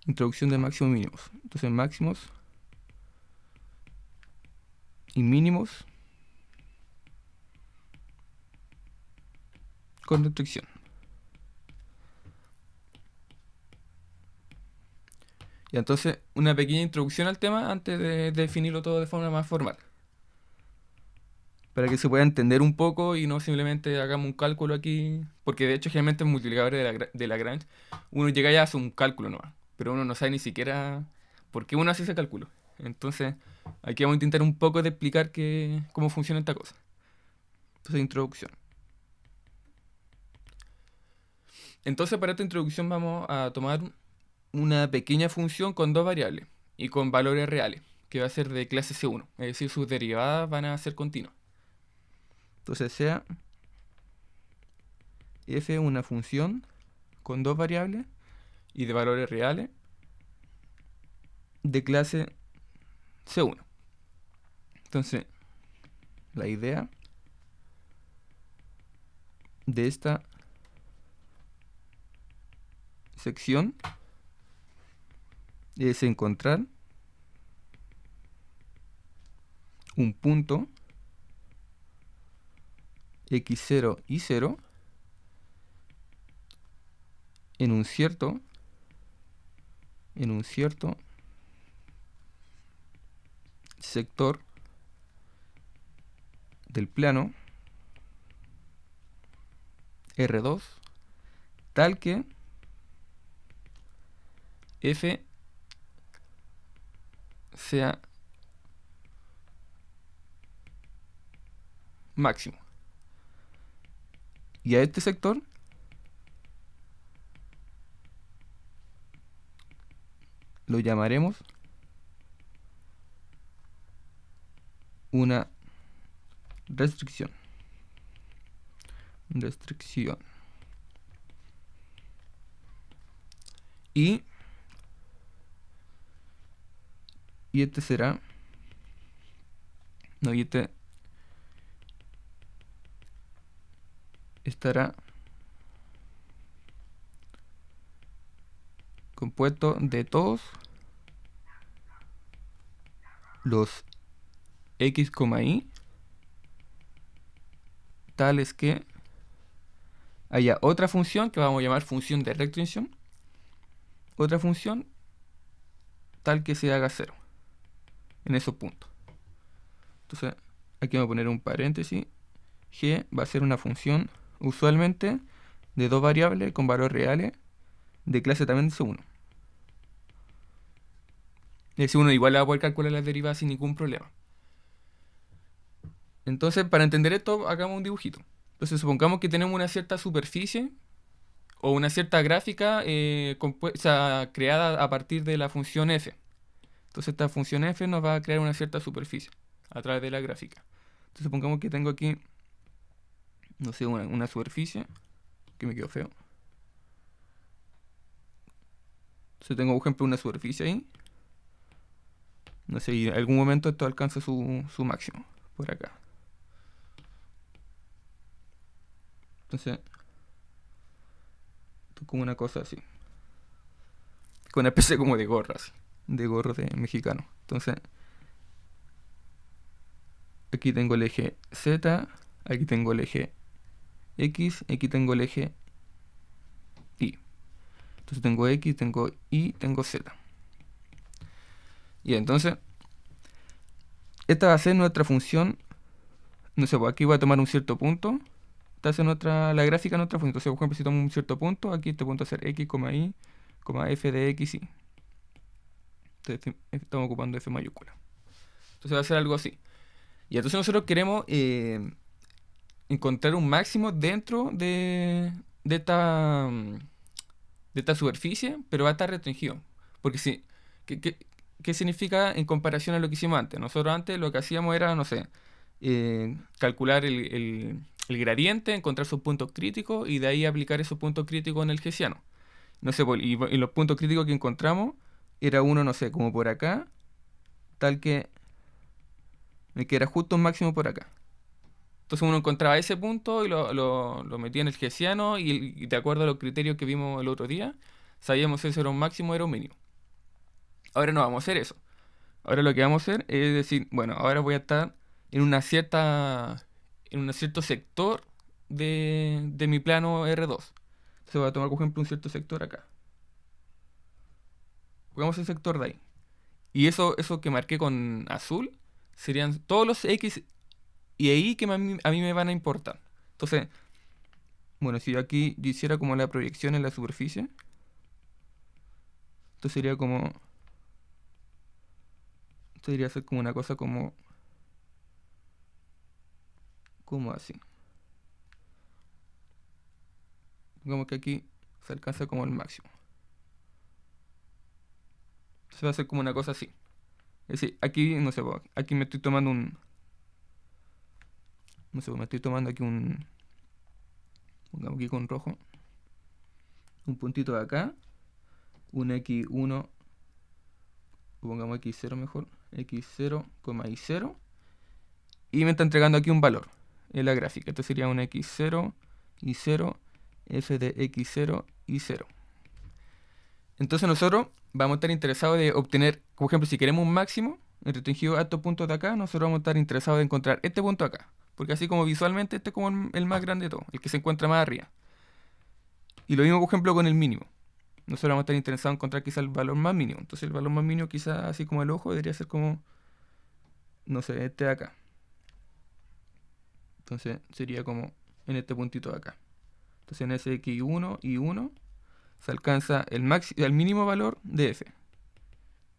introducción de máximos y mínimos. Entonces máximos y mínimos con restricción. Y entonces una pequeña introducción al tema antes de definirlo todo de forma más formal. Para que se pueda entender un poco y no simplemente hagamos un cálculo aquí. Porque de hecho generalmente en multiplicadores de Lagrange uno llega ya a hacer un cálculo nomás. Pero uno no sabe ni siquiera por qué uno hace ese cálculo. Entonces aquí vamos a intentar un poco de explicar cómo funciona esta cosa. Entonces introducción. Entonces para esta introducción vamos a tomar una pequeña función con dos variables y con valores reales, que va a ser de clase C1, es decir, sus derivadas van a ser continuas. Entonces sea f una función con dos variables y de valores reales de clase C1. Entonces, la idea de esta sección es encontrar un punto x0 y 0 en un cierto sector del plano R2 tal que f sea máximo. Y a este sector lo llamaremos una restricción. Y este será, no, y este estará compuesto de todos los x, y tales que haya otra función que vamos a llamar función de restricción, otra función tal que se haga 0 en esos puntos. Entonces aquí voy a poner un paréntesis. G va a ser una función usualmente de dos variables con valores reales de clase también de C1. Es decir, uno igual va a poder calcular las derivadas sin ningún problema. Entonces, para entender esto, hagamos un dibujito. Entonces, supongamos que tenemos una cierta superficie o una cierta gráfica creada a partir de la función f. Entonces, esta función f nos va a crear una cierta superficie a través de la gráfica. Entonces, supongamos que tengo aquí, no sé, una superficie, que me quedó feo. Entonces, tengo, por ejemplo, una superficie ahí. No sé, y en algún momento esto alcanza su máximo, por acá. Entonces, esto es como una cosa así. Con una especie como de gorra, así. De gorro de mexicano. Entonces, aquí tengo el eje Z, aquí tengo el eje X, aquí tengo el eje Y. Entonces tengo X, tengo Y, tengo Z. Y entonces, esta va a ser nuestra función. No sé, pues aquí voy a tomar un cierto punto. Esta va a ser la gráfica de nuestra función. Entonces, por ejemplo, si tomo un cierto punto, aquí este punto va a ser X, Y, f de X, Y. Entonces, estamos ocupando F mayúscula. Entonces va a ser algo así. Y entonces nosotros queremos encontrar un máximo dentro de esta superficie, pero va a estar restringido. Porque si, ¿qué significa en comparación a lo que hicimos antes? Nosotros antes lo que hacíamos era, no sé, calcular el gradiente, encontrar sus puntos críticos y de ahí aplicar esos puntos críticos en el hessiano. No sé, y los puntos críticos que encontramos era uno, no sé, como por acá, tal que me queda justo un máximo por acá. Entonces uno encontraba ese punto y lo metía en el hessiano y de acuerdo a los criterios que vimos el otro día, sabíamos si eso era un máximo o era un mínimo. Ahora no vamos a hacer eso. Ahora lo que vamos a hacer es decir, bueno, ahora voy a estar en una cierta, en un cierto sector de mi plano R2. Entonces voy a tomar, por ejemplo, un cierto sector acá. Pongamos el sector de ahí. Y eso que marqué con azul serían todos los X y Y que a mí me van a importar. Entonces, bueno, si yo aquí yo hiciera como la proyección en la superficie, esto sería como... Esto debería ser como una cosa como... Como así. Como que aquí se alcanza como el máximo. Se va a hacer como una cosa así. Es decir, aquí, no sé, aquí me estoy tomando un... No sé, me estoy tomando aquí un... Pongamos aquí con rojo. Un puntito de acá. Un X1. Pongamos X0 mejor. X0, Y0. Y me está entregando aquí un valor en la gráfica. Esto sería un X0, Y0, F de X0, Y0. Entonces nosotros vamos a estar interesados de obtener, por ejemplo, si queremos un máximo, el restringido a estos puntos de acá, nosotros vamos a estar interesados de encontrar este punto acá. Porque así como visualmente este es como el más grande de todo, el que se encuentra más arriba. Y lo mismo, por ejemplo, con el mínimo. Nosotros vamos a estar interesados en encontrar quizá el valor más mínimo. Entonces el valor más mínimo quizá así como el ojo debería ser como, no sé, este de acá. Entonces sería como en este puntito de acá. Entonces en ese X1 y 1 se alcanza el mínimo valor de F.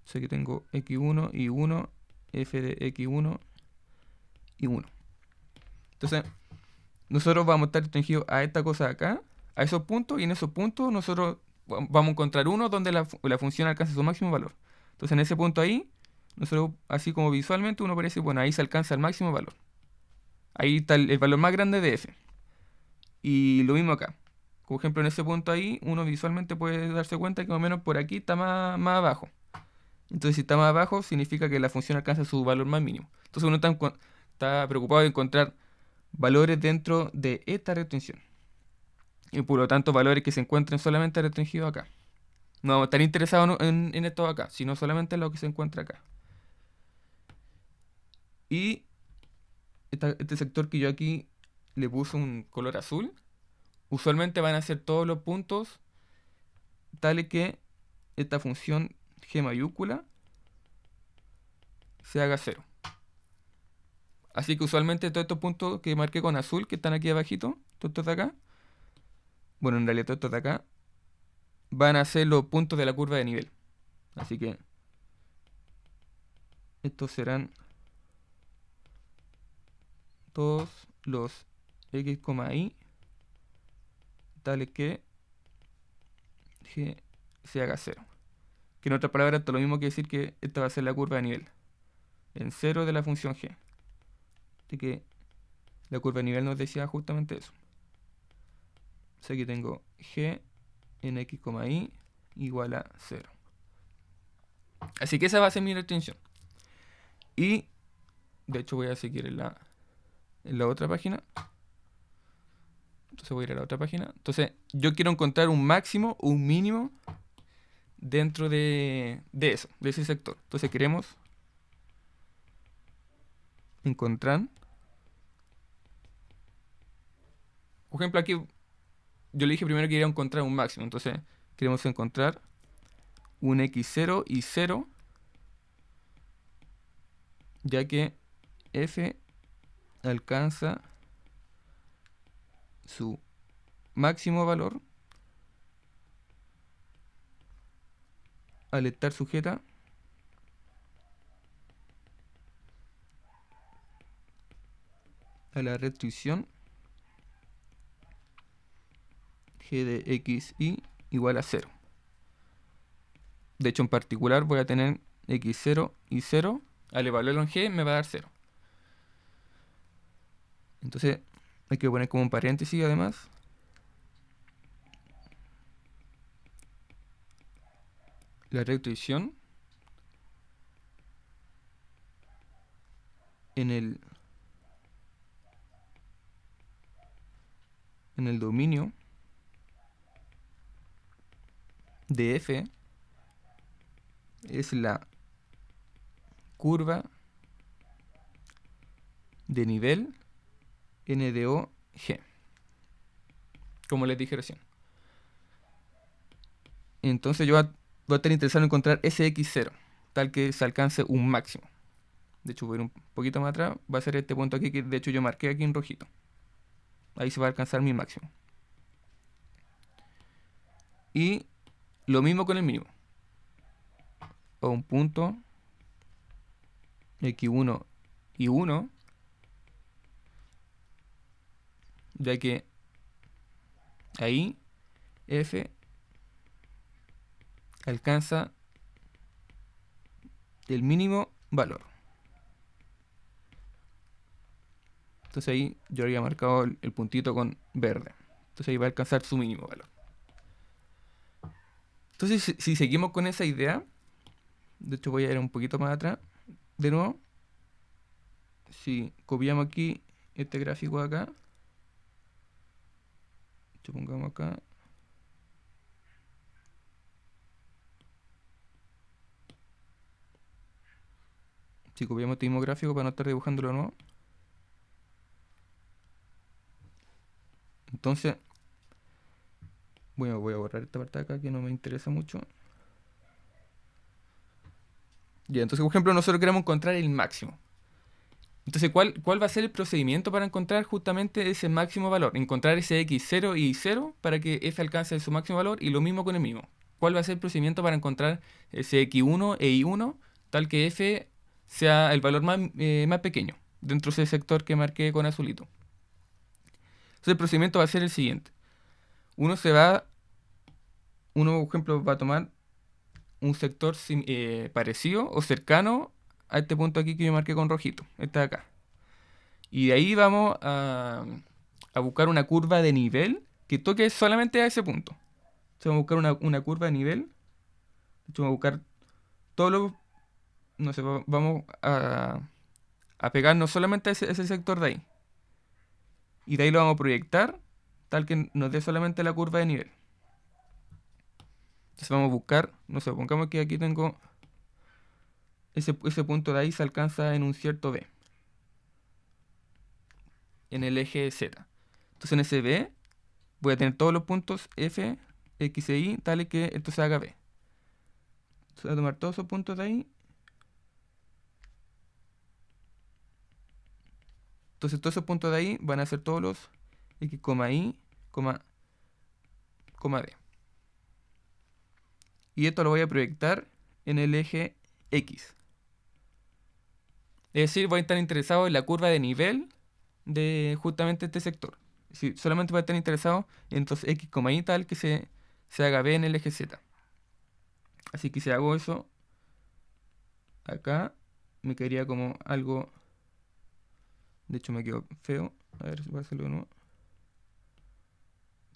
Sé que tengo X1 y 1, F de X1 y 1. Entonces, nosotros vamos a estar restringidos a esta cosa de acá, a esos puntos, y en esos puntos nosotros vamos a encontrar uno donde la función alcanza su máximo valor. Entonces, en ese punto ahí, nosotros, así como visualmente, uno parece, bueno, ahí se alcanza el máximo valor. Ahí está el valor más grande de F. Y lo mismo acá. Por ejemplo, en ese punto ahí, uno visualmente puede darse cuenta que más o menos por aquí está más abajo. Entonces, si está más abajo, significa que la función alcanza su valor más mínimo. Entonces, uno está preocupado de encontrar valores dentro de esta restricción. Y por lo tanto, valores que se encuentren solamente restringidos acá. No vamos a estar interesados en esto acá, sino solamente en lo que se encuentra acá. Y este sector que yo aquí le puse un color azul, usualmente van a ser todos los puntos tales que esta función g mayúscula se haga cero. Así que usualmente todos estos puntos que marqué con azul, que están aquí abajito, todos estos de acá, bueno, en realidad todos estos de acá, van a ser los puntos de la curva de nivel. Así que estos serán todos los x, y tales que g se haga cero. Que en otras palabras, esto es lo mismo que decir que esta va a ser la curva de nivel en cero de la función g. Así que la curva de nivel nos decía justamente eso. O sea que tengo g en x, y igual a 0. Así que esa va a ser mi restricción. Y de hecho voy a seguir en la otra página. Entonces voy a ir a la otra página. Entonces yo quiero encontrar un máximo o un mínimo dentro de eso, de ese sector. Entonces queremos encontrar, por ejemplo aquí yo le dije primero que quería encontrar un máximo. Entonces queremos encontrar un x0 y 0, ya que f alcanza su máximo valor al estar sujeta a la restricción g de x y igual a 0. De hecho, en particular voy a tener x0 y 0. Al evaluarlo en g me va a dar 0. Entonces hay que poner como un paréntesis además. La restricción en el dominio de f es la curva de nivel NDOG, como les dije recién. Entonces yo voy a estar interesado en encontrar SX0, tal que se alcance un máximo. De hecho, voy a ir un poquito más atrás, va a ser este punto aquí, que de hecho yo marqué aquí en rojito. Ahí se va a alcanzar mi máximo. Y lo mismo con el mínimo. O un punto X1 y 1, ya que ahí F alcanza el mínimo valor. Entonces ahí yo había marcado el puntito con verde. Entonces ahí va a alcanzar su mínimo valor. Entonces si seguimos con esa idea, de hecho voy a ir un poquito más atrás de nuevo. Si copiamos aquí este gráfico de acá, lo pongamos acá. Si copiamos este mismo gráfico para no estar dibujándolo de nuevo. Entonces, bueno, voy a borrar esta parte de acá que no me interesa mucho. Ya, entonces, por ejemplo, nosotros queremos encontrar el máximo. Entonces, ¿cuál va a ser el procedimiento para encontrar justamente ese máximo valor? Encontrar ese x0 y 0 para que f alcance su máximo valor, y lo mismo con el mismo. ¿Cuál va a ser el procedimiento para encontrar ese x1 e y1 tal que f sea el valor más pequeño dentro de ese sector que marqué con azulito? Entonces el procedimiento va a ser el siguiente. Uno, por ejemplo, va a tomar un sector parecido o cercano a este punto aquí que yo marqué con rojito, este de acá. Y de ahí vamos a buscar una curva de nivel que toque solamente a ese punto. Entonces vamos a buscar una curva de nivel. De hecho, vamos a buscar todos los... No sé, vamos a pegarnos solamente a ese sector de ahí. Y de ahí lo vamos a proyectar tal que nos dé solamente la curva de nivel. Entonces vamos a buscar, no sé, pongamos que aquí tengo ese punto de ahí se alcanza en un cierto B, en el eje Z. Entonces en ese B voy a tener todos los puntos F, X e Y tales que esto se haga B. Entonces voy a tomar todos esos puntos de ahí. Entonces todos esos puntos de ahí van a ser todos los X, Y, D. Y esto lo voy a proyectar en el eje X. Es decir, voy a estar interesado en la curva de nivel de justamente este sector. Si solamente voy a estar interesado en entonces X, Y tal que se haga B en el eje Z. Así que si hago eso, acá me quedaría como algo... De hecho me quedó feo. A ver si voy a hacerlo de nuevo.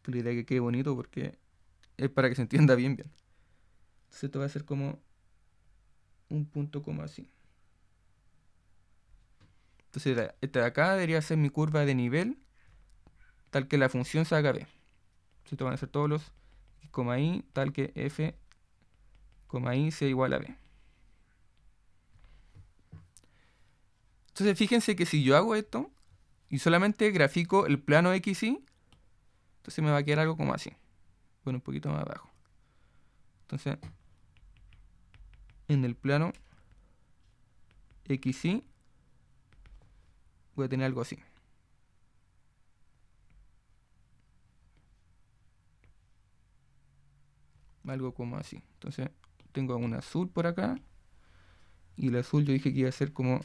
Que la idea es que quede bonito porque es para que se entienda bien. Entonces esto va a ser como un punto como así. Entonces esta de acá debería ser mi curva de nivel tal que la función se haga B. Entonces esto van a ser todos los X, Y tal que F, Y sea igual a B. Entonces fíjense que si yo hago esto y solamente grafico el plano XY, entonces me va a quedar algo como así. Bueno, un poquito más abajo. Entonces, en el plano XY voy a tener algo así. Algo como así. Entonces, tengo un azul por acá. Y el azul yo dije que iba a ser como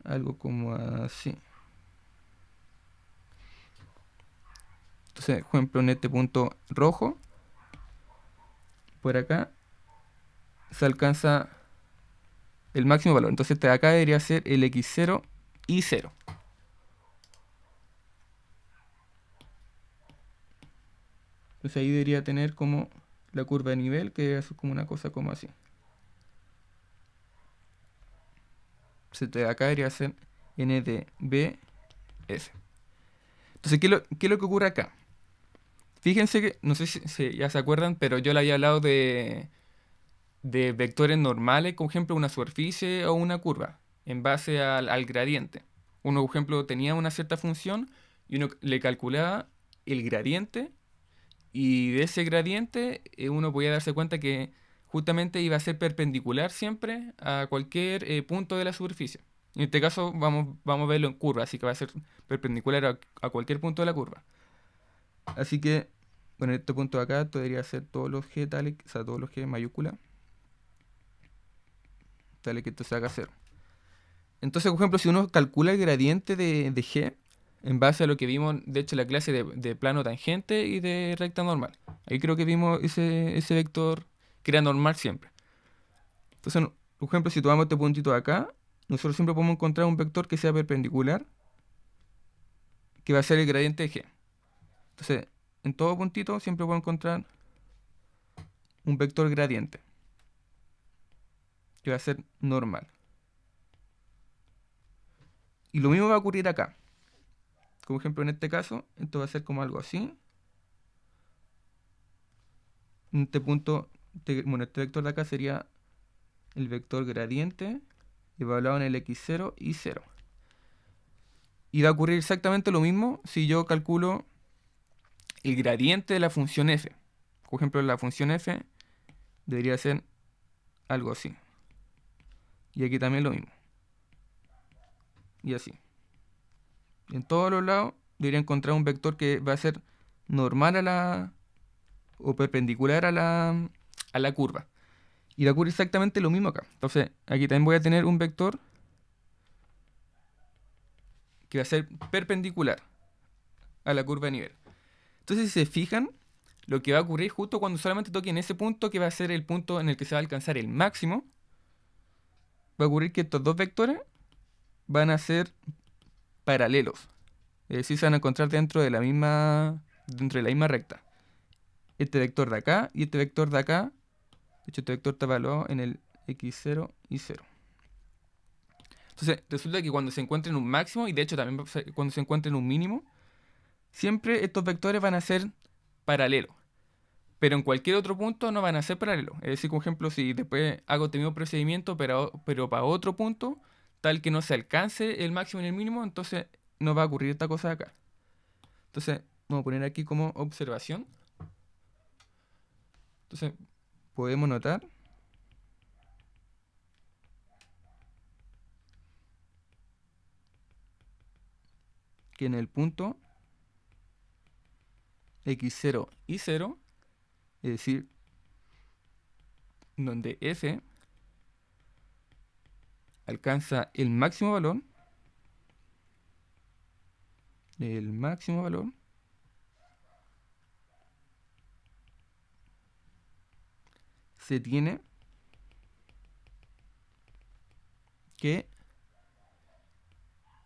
algo como así. Entonces, por ejemplo, en este punto rojo, por acá, se alcanza el máximo valor. Entonces, este de acá debería ser el X0 y 0. Entonces ahí debería tener como la curva de nivel, que es como una cosa como así. Entonces este de acá debería ser N de B, F. Entonces, ¿qué es lo que ocurre acá? Fíjense que, no sé si ya se acuerdan, pero yo le había hablado de de vectores normales, como ejemplo una superficie o una curva, en base al gradiente. Uno, por ejemplo, tenía una cierta función y uno le calculaba el gradiente y de ese gradiente uno podía darse cuenta que justamente iba a ser perpendicular siempre a cualquier punto de la superficie. En este caso vamos a verlo en curva, así que va a ser perpendicular a cualquier punto de la curva. Así que, bueno, en este punto de acá debería ser todos los g tales, o sea, todos los g mayúscula, tales que esto se haga cero. Entonces, por ejemplo, si uno calcula el gradiente de g, en base a lo que vimos, de hecho, en la clase de plano tangente y de recta normal. Ahí creo que vimos ese vector que era normal siempre. Entonces, por ejemplo, si tomamos este puntito de acá, nosotros siempre podemos encontrar un vector que sea perpendicular, que va a ser el gradiente de g. Entonces, en todo puntito siempre puedo encontrar un vector gradiente, que va a ser normal. Y lo mismo va a ocurrir acá. Como ejemplo, en este caso, esto va a ser como algo así. En este punto, bueno, este vector de acá sería el vector gradiente evaluado en el x0 y 0. Y va a ocurrir exactamente lo mismo si yo calculo el gradiente de la función f. Por ejemplo, la función f debería ser algo así. Y aquí también lo mismo. Y así. En todos los lados debería encontrar un vector que va a ser normal o perpendicular a la curva. Y va a ocurrir exactamente lo mismo acá. Entonces, aquí también voy a tener un vector que va a ser perpendicular a la curva de nivel. Entonces, si se fijan, lo que va a ocurrir justo cuando solamente toque en ese punto, que va a ser el punto en el que se va a alcanzar el máximo, va a ocurrir que estos dos vectores van a ser paralelos. Es decir, se van a encontrar dentro de la misma recta. Este vector de acá y este vector de acá. De hecho, este vector está evaluado en el x0 y 0. Entonces, resulta que cuando se encuentren un máximo, y de hecho también cuando se encuentren un mínimo, siempre estos vectores van a ser paralelos. Pero en cualquier otro punto no van a ser paralelos. Es decir, por ejemplo, si después hago este mismo procedimiento, pero para otro punto, tal que no se alcance el máximo ni el mínimo, entonces no va a ocurrir esta cosa de acá. Entonces, vamos a poner aquí como observación. Entonces, podemos notar que en el punto x0 y 0, es decir, donde f alcanza el máximo valor, se tiene que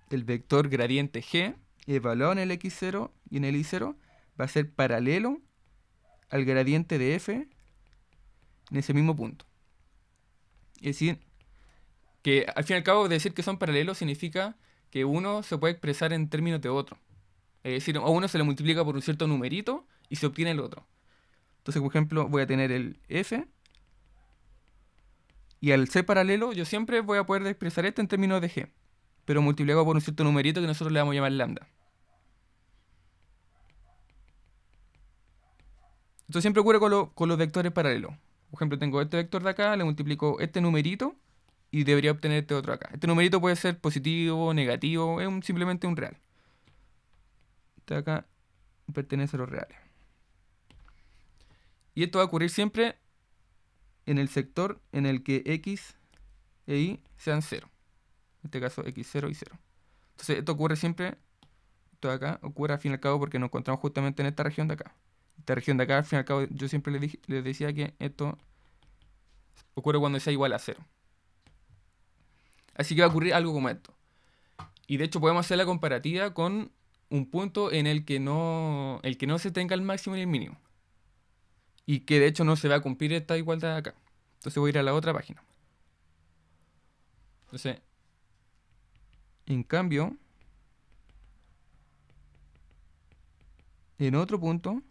el vector gradiente g evaluado en el x0 y en el y0 va a ser paralelo al gradiente de f en ese mismo punto. Es decir, que al fin y al cabo decir que son paralelos significa que uno se puede expresar en términos de otro. Es decir, a uno se le multiplica por un cierto numerito y se obtiene el otro. Entonces, por ejemplo, voy a tener el f y al ser paralelo yo siempre voy a poder expresar este en términos de g, pero multiplicado por un cierto numerito que nosotros le vamos a llamar lambda. Esto siempre ocurre con los vectores paralelos. Por ejemplo, tengo este vector de acá, le multiplico este numerito y debería obtener este otro acá. Este numerito puede ser positivo, negativo, es simplemente un real. Este de acá pertenece a los reales. Y esto va a ocurrir siempre en el sector en el que x e y sean 0. En este caso x0 y 0. Entonces esto ocurre siempre, esto de acá ocurre al fin y al cabo porque nos encontramos justamente en esta región de acá. Esta región de acá, al fin y al cabo, yo siempre les decía que esto ocurre cuando sea igual a 0. Así que va a ocurrir algo como esto. Y de hecho podemos hacer la comparativa con un punto en el que no se tenga el máximo ni el mínimo. Y que de hecho no se va a cumplir esta igualdad de acá. Entonces voy a ir a la otra página. Entonces, en cambio, en otro punto,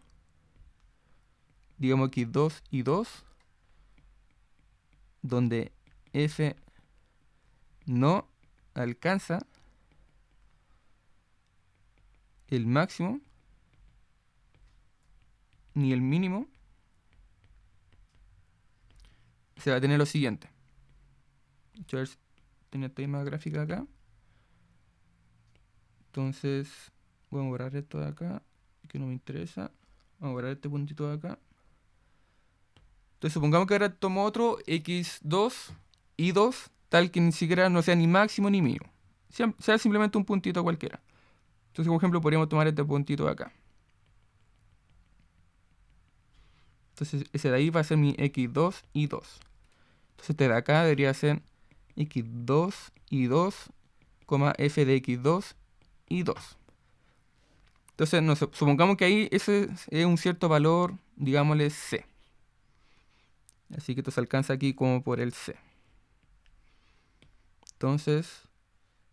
digamos aquí 2 y 2, donde f no alcanza el máximo ni el mínimo, se va a tener lo siguiente. A ver si tenía esta misma gráfica acá. Entonces voy a borrar esto de acá, que no me interesa. Vamos a borrar este puntito de acá. Entonces supongamos que ahora tomo otro x2, y2, tal que ni siquiera no sea ni máximo ni mínimo. Sea simplemente un puntito cualquiera. Entonces, por ejemplo, podríamos tomar este puntito de acá. Entonces, ese de ahí va a ser mi x2, y2. Entonces, este de acá debería ser x2, y2, f de x2, y2. Entonces, supongamos que ahí ese es un cierto valor, digámosle c. Así que esto se alcanza aquí como por el c. Entonces,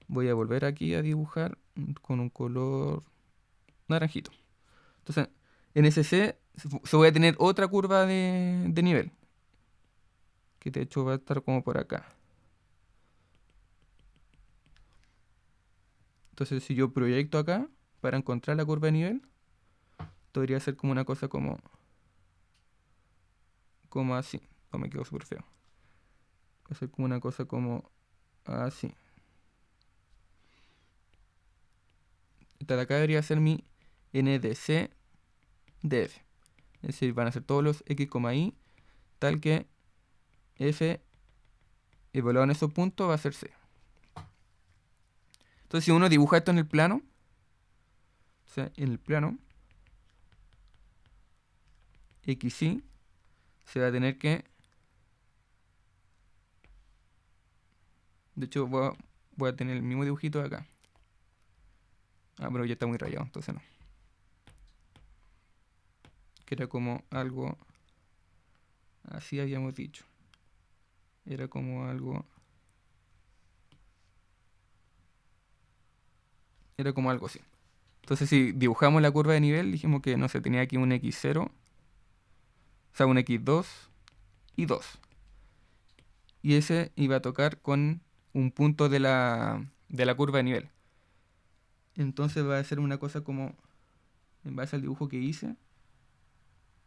voy a volver aquí a dibujar con un color naranjito. Entonces, en ese C se voy a tener otra curva de nivel. Que de hecho va a estar como por acá. Entonces, si yo proyecto acá para encontrar la curva de nivel, podría ser como una cosa como así. No, me quedó súper feo. Va a ser como una cosa como así. Esta de acá debería ser mi NDC de f. Es decir, van a ser todos los x, y, tal que f evaluado en esos puntos va a ser c. Entonces, si uno dibuja esto en el plano, o sea, en el plano, xy se va a tener que... De hecho, voy a tener el mismo dibujito de acá. Ah, pero ya está muy rayado, entonces no. Que era como algo... Así habíamos dicho. Era como algo... Era como algo así. Entonces, si dibujamos la curva de nivel, dijimos que, no sé, tenía aquí un x0, o sea, un x2 y 2. Y ese iba a tocar con un punto de la curva de nivel. Entonces va a ser una cosa como, en base al dibujo que hice,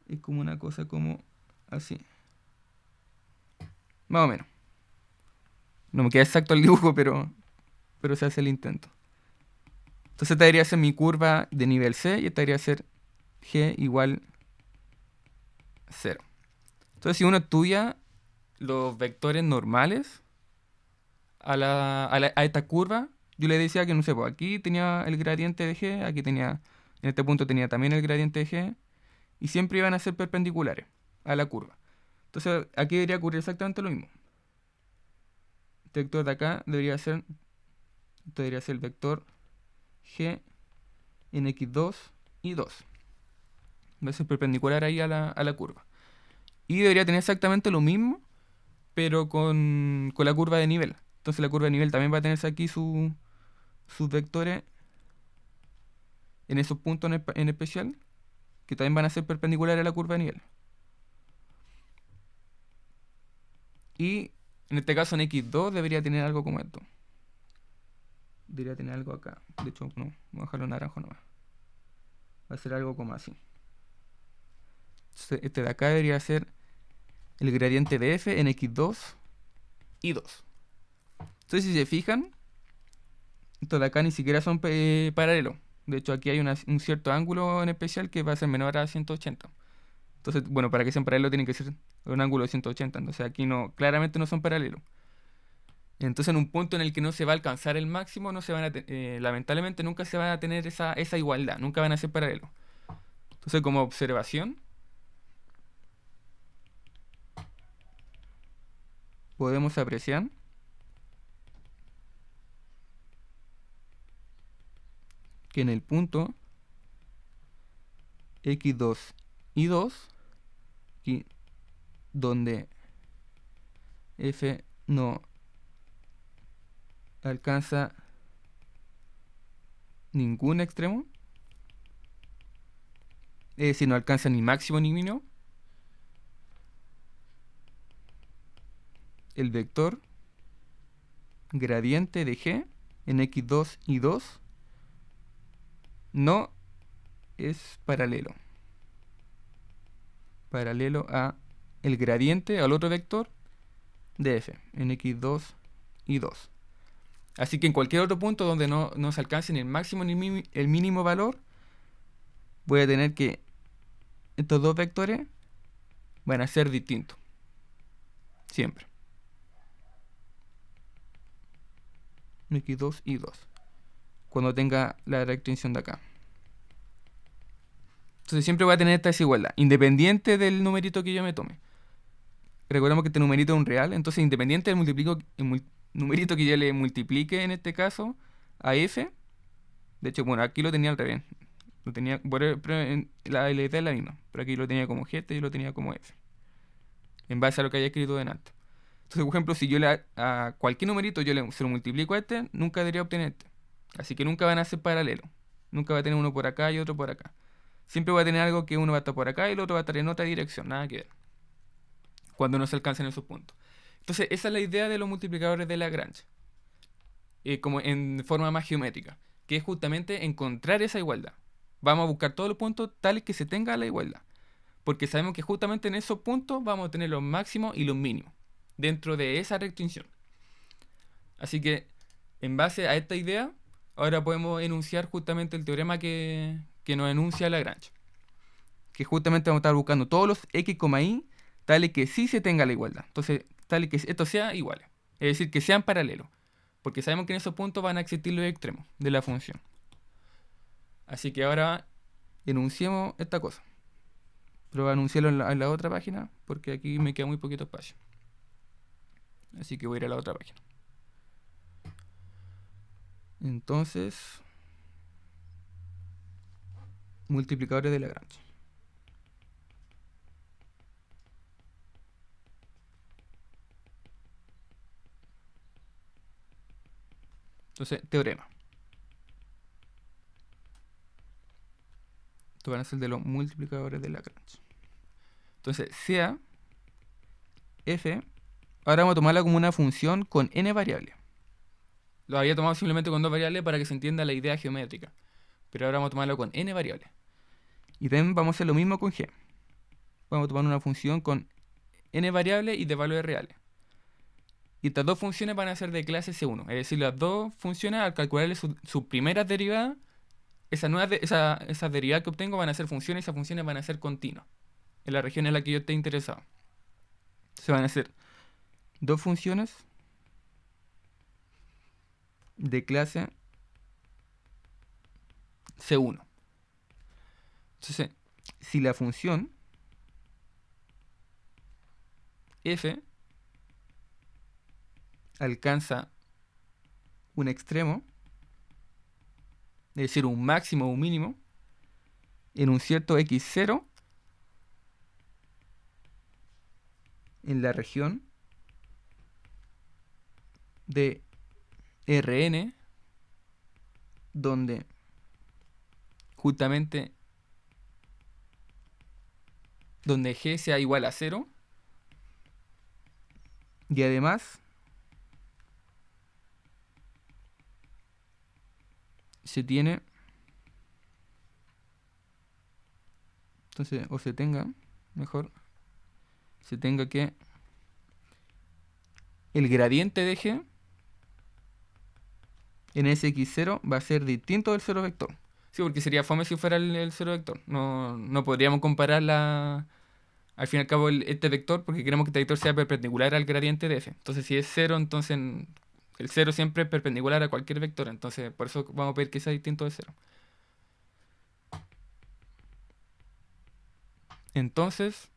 es como una cosa como así. Más o menos. No me queda exacto el dibujo, pero se hace el intento. Entonces esta debería ser mi curva de nivel C y esta debería ser G igual 0. Entonces si uno estudia los vectores normales a esta curva, yo le decía que, no sé, pues aquí tenía el gradiente de G, aquí tenía, en este punto tenía también el gradiente de G, y siempre iban a ser perpendiculares a la curva. Entonces aquí debería ocurrir exactamente lo mismo. Este vector de acá debería ser el vector G en x2 y 2. Va a ser perpendicular ahí a la curva. Y debería tener exactamente lo mismo, pero con la curva de nivel. Entonces la curva de nivel también va a tener aquí sus vectores en esos puntos en especial, que también van a ser perpendiculares a la curva de nivel. Y en este caso en x2 debería tener algo como esto. Debería tener algo acá. De hecho, no, voy a dejarlo naranjo nomás. Va a ser algo como así. Entonces, este de acá debería ser el gradiente de f en x2 y 2. Entonces, si se fijan, estos de acá ni siquiera son paralelos. De hecho, aquí hay un cierto ángulo en especial que va a ser menor a 180. Entonces, bueno, para que sean paralelos tienen que ser un ángulo de 180. Entonces aquí no, claramente no son paralelos. Entonces en un punto en el que no se va a alcanzar el máximo, no se van a lamentablemente nunca se van a tener esa igualdad, nunca van a ser paralelos. Entonces como observación, podemos apreciar que en el punto x2 y 2, aquí donde f no alcanza ningún extremo, es decir, no alcanza ni máximo ni mínimo, el vector gradiente de g en x2 y 2 no es paralelo a el gradiente al otro vector de f en x2 y 2. Así que en cualquier otro punto donde no se alcance ni el máximo ni el mínimo valor, voy a tener que estos dos vectores van a ser distintos. Siempre. x2 y 2. Cuando tenga la restricción de acá. Entonces siempre voy a tener esta desigualdad, independiente del numerito que yo me tome. Recordemos que este numerito es un real, entonces independiente del numerito que yo le multiplique en este caso a f. De hecho, bueno, aquí lo tenía al revés. Lo tenía, la idea es la misma, pero aquí lo tenía como g, y lo tenía como f. En base a lo que haya escrito delante. Entonces, por ejemplo, si yo a cualquier numerito se lo multiplico a este, nunca debería obtener este. Así que nunca van a ser paralelos. Nunca va a tener uno por acá y otro por acá. Siempre va a tener algo que uno va a estar por acá y el otro va a estar en otra dirección. Nada que ver. Cuando no se alcancen esos puntos. Entonces, esa es la idea de los multiplicadores de Lagrange. Como en forma más geométrica. Que es justamente encontrar esa igualdad. Vamos a buscar todos los puntos tales que se tenga la igualdad. Porque sabemos que justamente en esos puntos vamos a tener los máximos y los mínimos. Dentro de esa restricción. Así que, en base a esta idea, ahora podemos enunciar justamente el teorema que nos enuncia Lagrange. Que justamente vamos a estar buscando todos los x, y tales que sí se tenga la igualdad. Entonces, tales que esto sea igual. Es decir, que sean paralelos. Porque sabemos que en esos puntos van a existir los extremos de la función. Así que ahora enunciemos esta cosa. Pero voy a anunciarlo en la otra página porque aquí me queda muy poquito espacio. Así que voy a ir a la otra página. Entonces, multiplicadores de Lagrange. Entonces, teorema. Estos van a ser de los multiplicadores de Lagrange. Entonces, sea f, ahora vamos a tomarla como una función con n variables. Lo había tomado simplemente con 2 variables para que se entienda la idea geométrica. Pero ahora vamos a tomarlo con n variables. Y también vamos a hacer lo mismo con g. Vamos a tomar una función con n variables y de valores reales. Y estas dos funciones van a ser de clase C1. Es decir, las dos funciones, al calcularle sus primeras derivadas, esas derivadas que obtengo van a ser funciones, y esas funciones van a ser continuas. En la región en la que yo esté interesado. Se van a hacer dos funciones de clase C1. Entonces, si la función f alcanza un extremo, es decir, un máximo o un mínimo, en un cierto x0, en la región de Rn, donde justamente donde g sea igual a 0, y además se tiene, entonces, o se tenga, mejor, se tenga que el gradiente de g en ese x0 va a ser distinto del 0 vector. Sí, porque sería fome si fuera el 0 vector. No podríamos comparar al fin y al cabo este vector, porque queremos que este vector sea perpendicular al gradiente de f. Entonces, si es 0, entonces el 0 siempre es perpendicular a cualquier vector. Entonces, por eso vamos a pedir que sea distinto de 0. Entonces,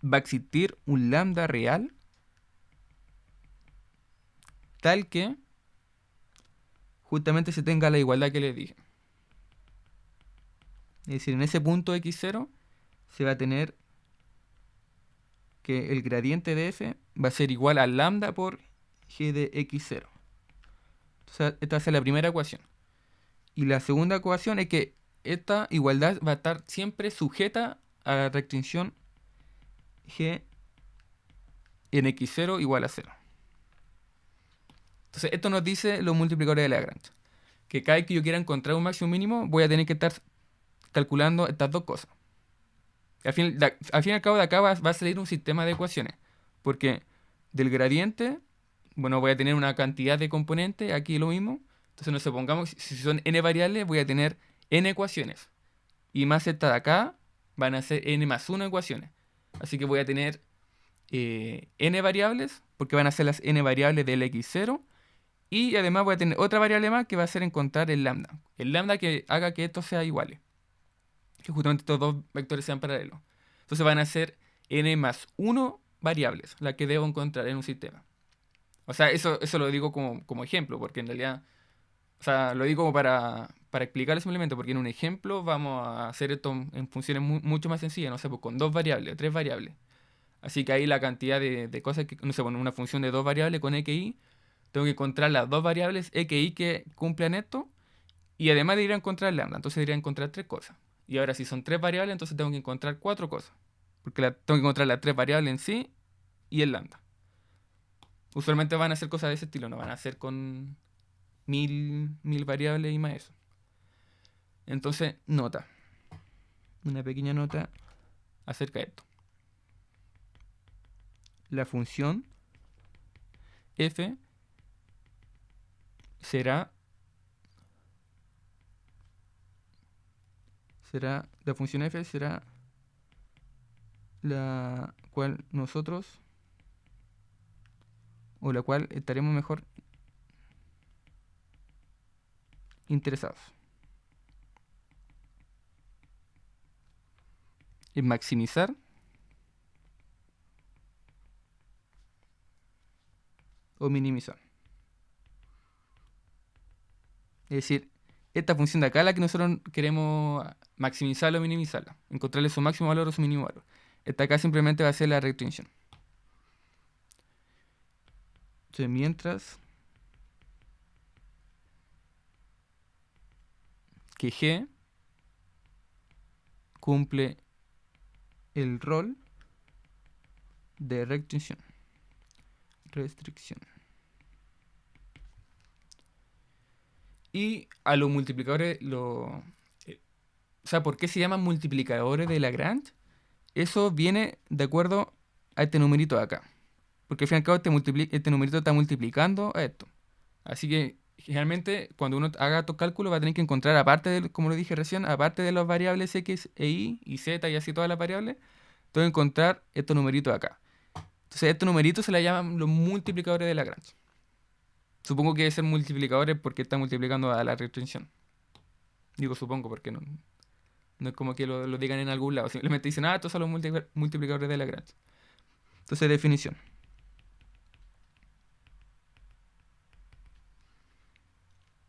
va a existir un lambda real tal que justamente se tenga la igualdad que les dije. Es decir, en ese punto x0 se va a tener que el gradiente de f va a ser igual a lambda por g de x0. Entonces, esta va a ser la primera ecuación. Y la segunda ecuación es que esta igualdad va a estar siempre sujeta a la restricción g en x0 igual a 0. Entonces, esto nos dice los multiplicadores de Lagrange. Que cada vez que yo quiera encontrar un máximo mínimo, voy a tener que estar calculando estas dos cosas. Al fin y al cabo de acá va a salir un sistema de ecuaciones. Porque del gradiente, bueno, voy a tener una cantidad de componentes, aquí lo mismo. Entonces, no supongamos, si son n variables, voy a tener n ecuaciones. Y más esta de acá, van a ser n más 1 ecuaciones. Así que voy a tener n variables, porque van a ser las n variables del x0. Y además voy a tener otra variable más que va a ser encontrar el lambda. El lambda que haga que estos sean iguales. Que justamente estos dos vectores sean paralelos. Entonces van a ser n más 1 variables las que debo encontrar en un sistema. O sea, eso lo digo como ejemplo, porque en realidad, o sea, lo digo como para explicarlo simplemente, porque en un ejemplo vamos a hacer esto en funciones mucho más sencillas, no sé, pues con 2 variables, 3 variables. Así que ahí la cantidad de cosas que, no sé, bueno, una función de 2 variables con x, y, tengo que encontrar las dos variables x, y que cumplan esto, y además de ir a encontrar lambda, entonces debería encontrar 3 cosas. Y ahora si son 3 variables, entonces tengo que encontrar 4 cosas. Porque tengo que encontrar las 3 variables en sí y el lambda. Usualmente van a ser cosas de ese estilo, no van a ser con mil variables y más eso. Entonces, nota. Una pequeña nota acerca de esto. La función f será la función f será la cual nosotros, o la cual estaremos mejor interesados en maximizar o minimizar. Es decir, esta función de acá, la que nosotros queremos maximizarla o minimizarla, encontrarle su máximo valor o su mínimo valor. Esta acá simplemente va a ser la restricción. Entonces, mientras que G cumple el rol de restricción. Y a los multiplicadores, o sea, ¿por qué se llaman multiplicadores de Lagrange? Eso viene de acuerdo a este numerito de acá. Porque al fin y al cabo este numerito está multiplicando a esto. Así que generalmente cuando uno haga estos cálculos va a tener que encontrar, aparte de, como lo dije recién, aparte de las variables x e y y z y así todas las variables, tengo que encontrar estos numeritos de acá. Entonces estos numeritos se le llaman los multiplicadores de Lagrange. Supongo que debe ser multiplicadores porque está multiplicando a la restricción. Digo supongo porque no es como que lo digan en algún lado. Simplemente dicen, estos son los multiplicadores de Lagrange. Entonces, definición.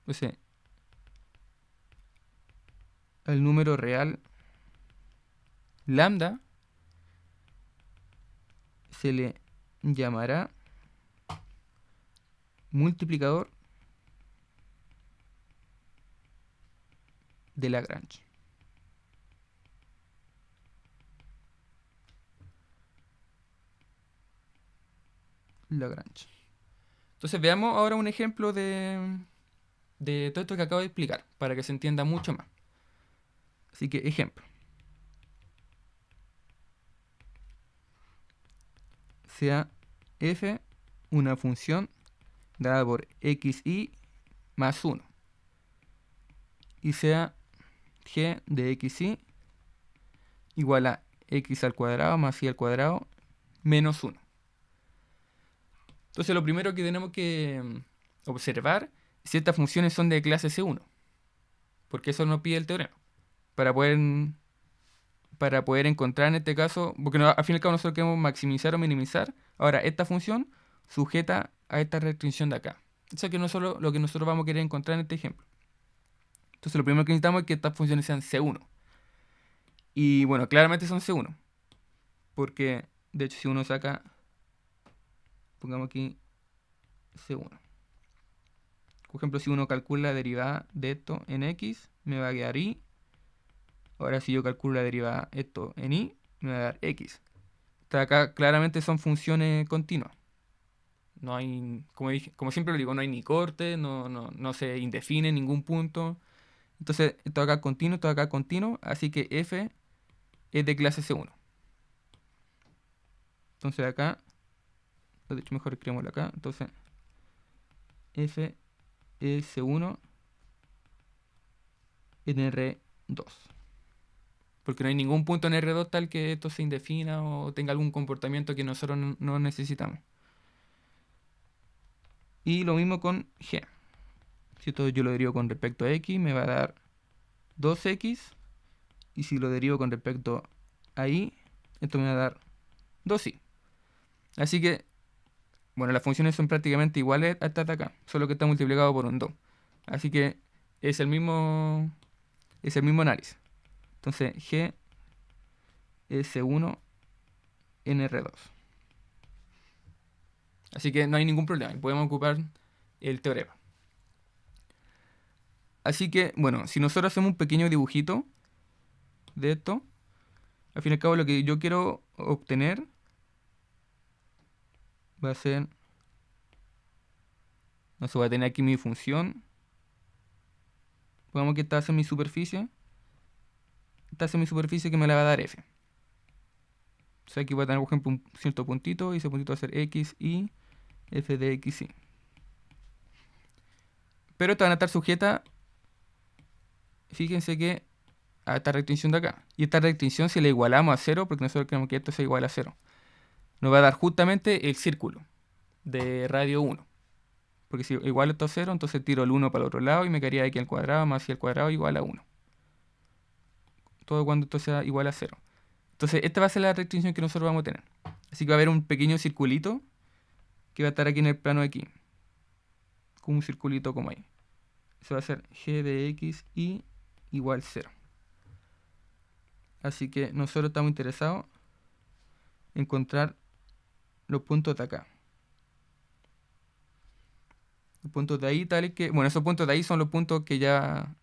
Entonces, el número real lambda se le llamará multiplicador de Lagrange. Entonces veamos ahora un ejemplo de todo esto que acabo de explicar, para que se entienda mucho más. Así que, ejemplo. Sea f una función dada por xy más 1. Y sea g de xy igual a x al cuadrado más y al cuadrado menos 1. Entonces lo primero que tenemos que observar es si estas funciones son de clase C1. Porque eso nos pide el teorema. Para poder encontrar en este caso, porque al fin y al cabo nosotros queremos maximizar o minimizar. Ahora, esta función sujeta a esta restricción de acá. Eso es lo que nosotros vamos a querer encontrar en este ejemplo. Entonces lo primero que necesitamos es que estas funciones sean C1. Y bueno, claramente son C1. Porque, de hecho, si uno saca, pongamos aquí C1. Por ejemplo, si uno calcula la derivada de esto en x, me va a quedar y. Ahora si yo calculo la derivada de esto en y, me va a dar x. Acá claramente son funciones continuas. No hay, como siempre lo digo, no hay ni corte, no se indefine ningún punto. Entonces, esto acá continuo, esto acá continuo, así que f es de clase C1. Entonces acá, de hecho mejor escribámoslo acá, entonces f es C1 en R2. Porque no hay ningún punto en R2 tal que esto se indefina o tenga algún comportamiento que nosotros no necesitamos. Y lo mismo con G. Si esto yo lo derivo con respecto a X, me va a dar 2X. Y si lo derivo con respecto a Y, esto me va a dar 2Y. Así que, bueno, las funciones son prácticamente iguales a estas de acá, solo que está multiplicado por un 2. Así que es el mismo análisis. Entonces, G es C1 en R2. Así que no hay ningún problema, podemos ocupar el teorema. Así que, bueno, si nosotros hacemos un pequeño dibujito de esto, al fin y al cabo lo que yo quiero obtener va a ser, no sé, voy a tener aquí mi función. Pongamos que esta hace mi superficie. Esta hace mi superficie que me la va a dar f. O sea, aquí voy a tener, por ejemplo, un cierto puntito, y ese puntito va a ser x, y f de x, y. Pero esta van a estar sujeta, fíjense que, a esta restricción de acá. Y esta restricción, si la igualamos a 0, porque nosotros queremos que esto sea igual a 0, nos va a dar justamente el círculo de radio 1. Porque si igual esto a 0, entonces tiro el 1 para el otro lado y me quedaría x al cuadrado más y al cuadrado igual a 1. Todo cuando esto sea igual a 0. Entonces esta va a ser la restricción que nosotros vamos a tener. Así que va a haber un pequeño circulito que va a estar aquí en el plano de aquí. Con un circulito como ahí. Eso va a ser g de x y igual 0. Así que nosotros estamos interesados en encontrar los puntos de acá. Los puntos de ahí, tales que... Bueno, esos puntos de ahí son los puntos que ya...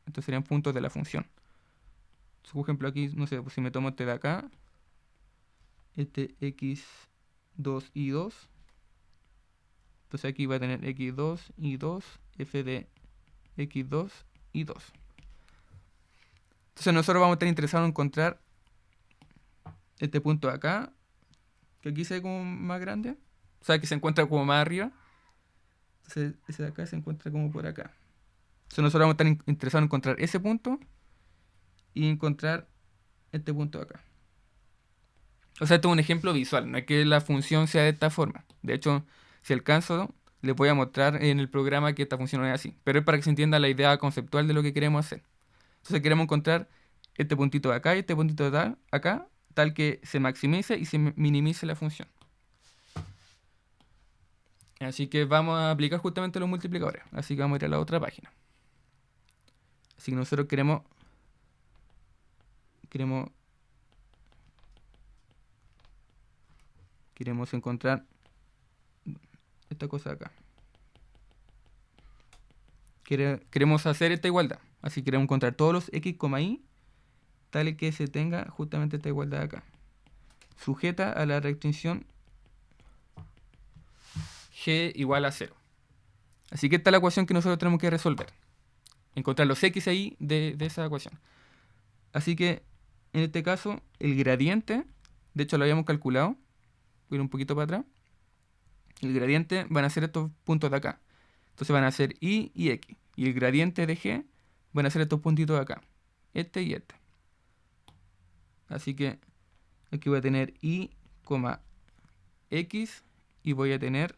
Estos serían puntos de la función. Entonces, por ejemplo, aquí, no sé, pues si me tomo este de acá, este x2 y 2. Entonces aquí va a tener x2 y 2, f de x2 y 2. Entonces nosotros vamos a estar interesados en encontrar este punto de acá, que aquí se ve como más grande. O sea, que se encuentra como más arriba. Entonces ese de acá se encuentra como por acá. Entonces nosotros vamos a estar interesados en encontrar ese punto y encontrar este punto de acá. O sea, esto es un ejemplo visual, no es que la función sea de esta forma. De hecho, si alcanzo, les voy a mostrar en el programa que esta función no es así. Pero es para que se entienda la idea conceptual de lo que queremos hacer. Entonces queremos encontrar este puntito de acá y este puntito de acá, tal que se maximice y se minimice la función. Así que vamos a aplicar justamente los multiplicadores. Así que vamos a ir a la otra página. Así que nosotros queremos encontrar esta cosa de acá. Queremos hacer esta igualdad. Así que queremos encontrar todos los x, y tal que se tenga justamente esta igualdad de acá, sujeta a la restricción g igual a 0. Así que esta es la ecuación que nosotros tenemos que resolver. Encontrar los x ahí de esa ecuación. Así que en este caso el gradiente, de hecho lo habíamos calculado, voy a ir un poquito para atrás. El gradiente van a ser estos puntos de acá. Entonces van a ser y x. Y el gradiente de g van a ser estos puntitos de acá. Este y este. Así que aquí voy a tener y, x y voy a tener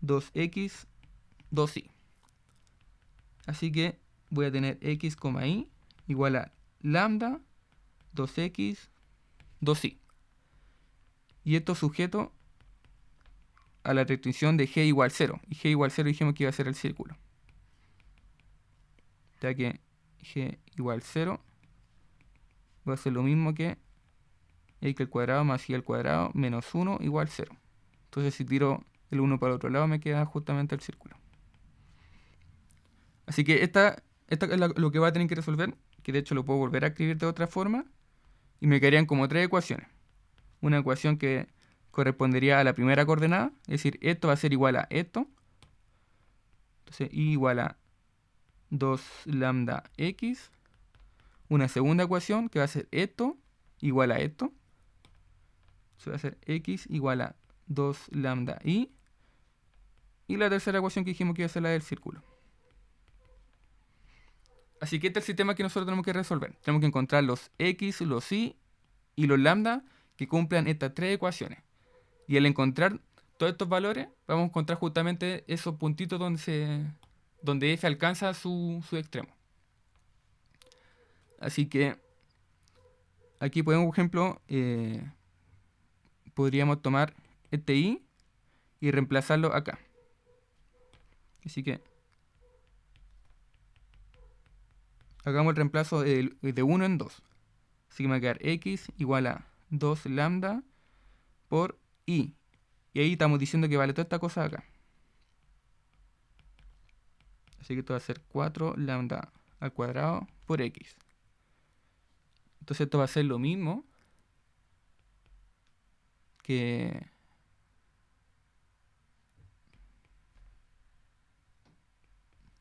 2x, 2y. Así que voy a tener x, y igual a lambda 2x, 2y. Y esto sujeto a la restricción de g igual 0. Y g igual 0 dijimos que iba a ser el círculo. Ya que g igual 0 va a ser lo mismo que x al cuadrado más y al cuadrado menos 1 igual 0. Entonces si tiro el 1 para el otro lado me queda justamente el círculo. Así que esta es lo que va a tener que resolver, que de hecho lo puedo volver a escribir de otra forma, y me quedarían como tres ecuaciones. una ecuación que correspondería a la primera coordenada, es decir, esto va a ser igual a esto. Entonces, y igual a 2 lambda x. Una segunda ecuación que va a ser esto igual a esto. Eso va a ser x igual a 2 lambda y. Y la tercera ecuación que dijimos que iba a ser la del círculo. Así que este es el sistema que nosotros tenemos que resolver. Tenemos que encontrar los x, los y los lambda que cumplan estas tres ecuaciones. Y al encontrar todos estos valores, vamos a encontrar justamente esos puntitos donde f alcanza su extremo. Así que aquí, por ejemplo, podríamos tomar este i y reemplazarlo acá. Así que hagamos el reemplazo de 1 en 2. Así que me va a quedar x igual a 2 lambda por i. Y ahí estamos diciendo que vale toda esta cosa acá. Así que esto va a ser 4 lambda al cuadrado por x. Entonces esto va a ser lo mismo que